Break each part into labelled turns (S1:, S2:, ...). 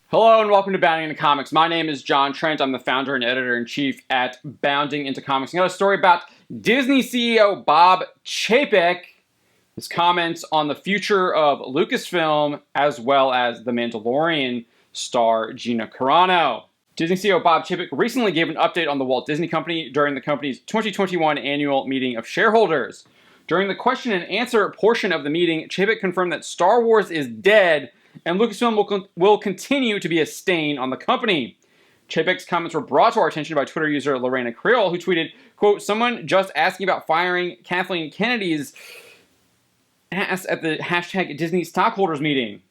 S1: Hello and welcome to Bounding into Comics. My name is John Trent. I'm the founder and editor-in-chief at Bounding into Comics. I got a story about Disney CEO Bob Chapek, his comments on the future of Lucasfilm, as well as the Mandalorian star Gina Carano. Disney CEO Bob Chapek recently gave an update on the Walt Disney Company during the company's 2021 annual meeting of shareholders. During the question and answer portion of the meeting, Chapek confirmed that Star Wars is dead and Lucasfilm will continue to be a stain on the company. Chapek's comments were brought to our attention by Twitter user Lorena Creel, who tweeted, quote, "Someone just asking about firing Kathleen Kennedy's ass at the hashtag Disney stockholders meeting."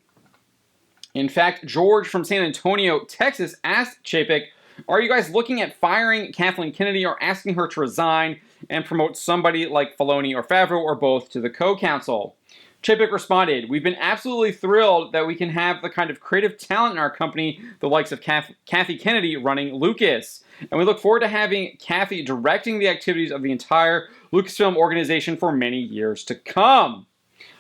S1: In fact, George from San Antonio, Texas, asked Chapek, "Are you guys looking at firing Kathleen Kennedy or asking her to resign and promote somebody like Filoni or Favreau or both to the co-counsel?" Chapek responded, "We've been absolutely thrilled that we can have the kind of creative talent in our company, the likes of Kathy Kennedy running Lucas. And we look forward to having Kathy directing the activities of the entire Lucasfilm organization for many years to come."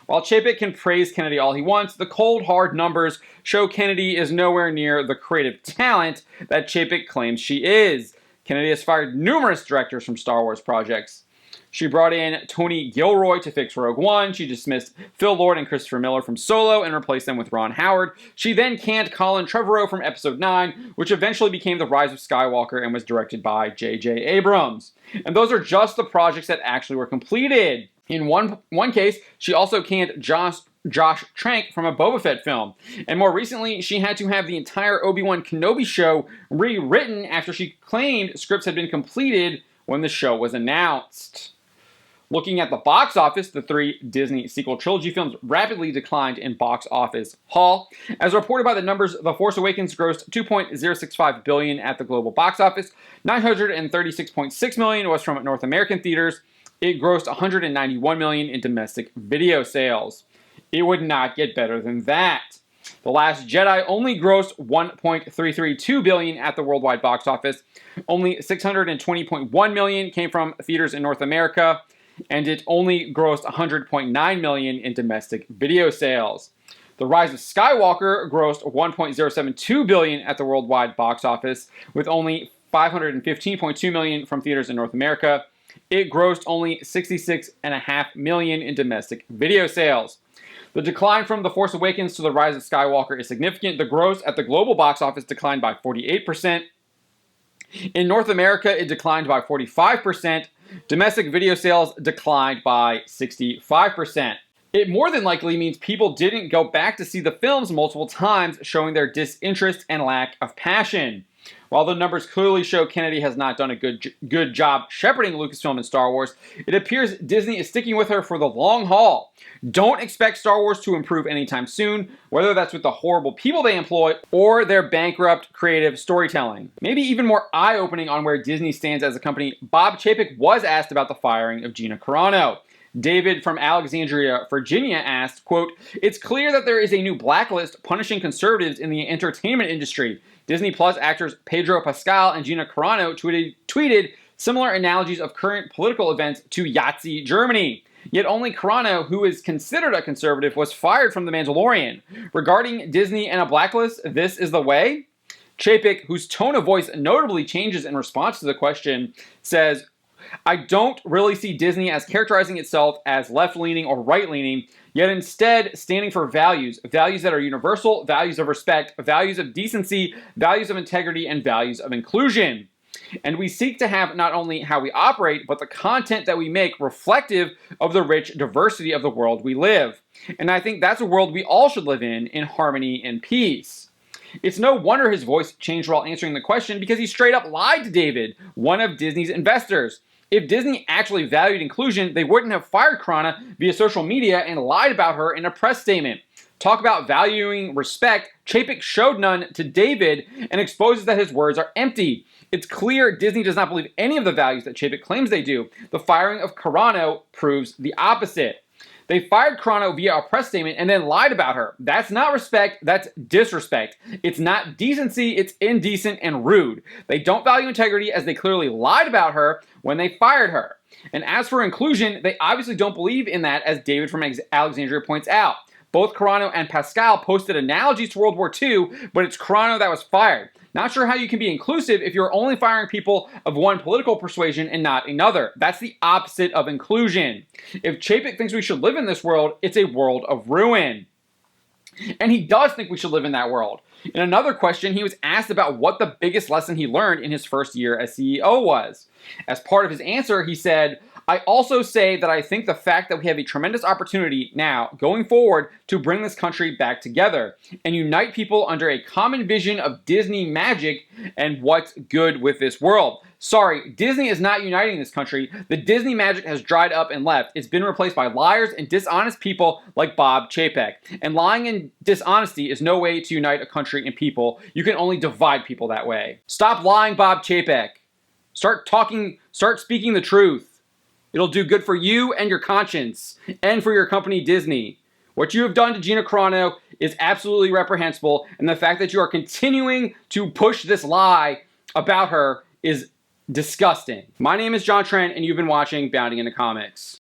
S1: While Chapek can praise Kennedy all he wants, the cold, hard numbers show Kennedy is nowhere near the creative talent that Chapek claims she is. Kennedy has fired numerous directors from Star Wars projects. She brought in Tony Gilroy to fix Rogue One. She dismissed Phil Lord and Christopher Miller from Solo and replaced them with Ron Howard. She then canned Colin Trevorrow from Episode 9, which eventually became The Rise of Skywalker and was directed by J.J. Abrams. And those are just the projects that actually were completed. In one case, she also canned Josh Trank from a Boba Fett film. And more recently, she had to have the entire Obi-Wan Kenobi show rewritten after she claimed scripts had been completed when the show was announced. Looking at the box office, the three Disney sequel trilogy films rapidly declined in box office haul. As reported by the numbers, The Force Awakens grossed $2.065 billion at the global box office. $936.6 million was from North American theaters. It grossed $191 million in domestic video sales. It would not get better than that. The Last Jedi only grossed $1.332 billion at the worldwide box office. Only $620.1 million came from theaters in North America, and it only grossed $100.9 million in domestic video sales. The Rise of Skywalker grossed $1.072 billion at the worldwide box office, with only $515.2 million from theaters in North America. It grossed only $66.5 million in domestic video sales. The decline from The Force Awakens to The Rise of Skywalker is significant. The gross at the global box office declined by 48%. In North America, it declined by 45%. Domestic video sales declined by 65%. It more than likely means people didn't go back to see the films multiple times, showing their disinterest and lack of passion. While the numbers clearly show Kennedy has not done a good job shepherding Lucasfilm and Star Wars, it appears Disney is sticking with her for the long haul. Don't expect Star Wars to improve anytime soon, whether that's with the horrible people they employ or their bankrupt creative storytelling. Maybe even more eye-opening on where Disney stands as a company, Bob Chapek was asked about the firing of Gina Carano. David from Alexandria, Virginia asked, quote, "It's clear that there is a new blacklist punishing conservatives in the entertainment industry. Disney Plus actors Pedro Pascal and Gina Carano tweeted similar analogies of current political events to Yahtzee Germany. Yet only Carano, who is considered a conservative, was fired from The Mandalorian. Regarding Disney and a blacklist, this is the way?" Chapek, whose tone of voice notably changes in response to the question, says, "I don't really see Disney as characterizing itself as left-leaning or right-leaning, yet instead standing for values that are universal, values of respect, values of decency, values of integrity, and values of inclusion. And we seek to have not only how we operate, but the content that we make reflective of the rich diversity of the world we live. And I think that's a world we all should live in harmony and peace." It's no wonder his voice changed while answering the question, because he straight up lied to David, one of Disney's investors. If Disney actually valued inclusion, they wouldn't have fired Carano via social media and lied about her in a press statement. Talk about valuing respect. Chapek showed none to David and exposes that his words are empty. It's clear Disney does not believe any of the values that Chapek claims they do. The firing of Carano proves the opposite. They fired Carano via a press statement and then lied about her. That's not respect, that's disrespect. It's not decency, it's indecent and rude. They don't value integrity, as they clearly lied about her when they fired her. And as for inclusion, they obviously don't believe in that, as David from Alexandria points out. Both Carano and Pascal posted analogies to World War II, but it's Carano that was fired. Not sure how you can be inclusive if you're only firing people of one political persuasion and not another. That's the opposite of inclusion. If Chapek thinks we should live in this world, it's a world of ruin. And he does think we should live in that world. In another question, he was asked about what the biggest lesson he learned in his first year as CEO was. As part of his answer, he said, "I also say that I think the fact that we have a tremendous opportunity now, going forward, to bring this country back together and unite people under a common vision of Disney magic and what's good with this world." Sorry, Disney is not uniting this country. The Disney magic has dried up and left. It's been replaced by liars and dishonest people like Bob Chapek. And lying and dishonesty is no way to unite a country and people. You can only divide people that way. Stop lying, Bob Chapek. Start speaking the truth. It'll do good for you and your conscience, and for your company, Disney. What you have done to Gina Carano is absolutely reprehensible, and the fact that you are continuing to push this lie about her is disgusting. My name is John Trent, and you've been watching Bounding into Comics.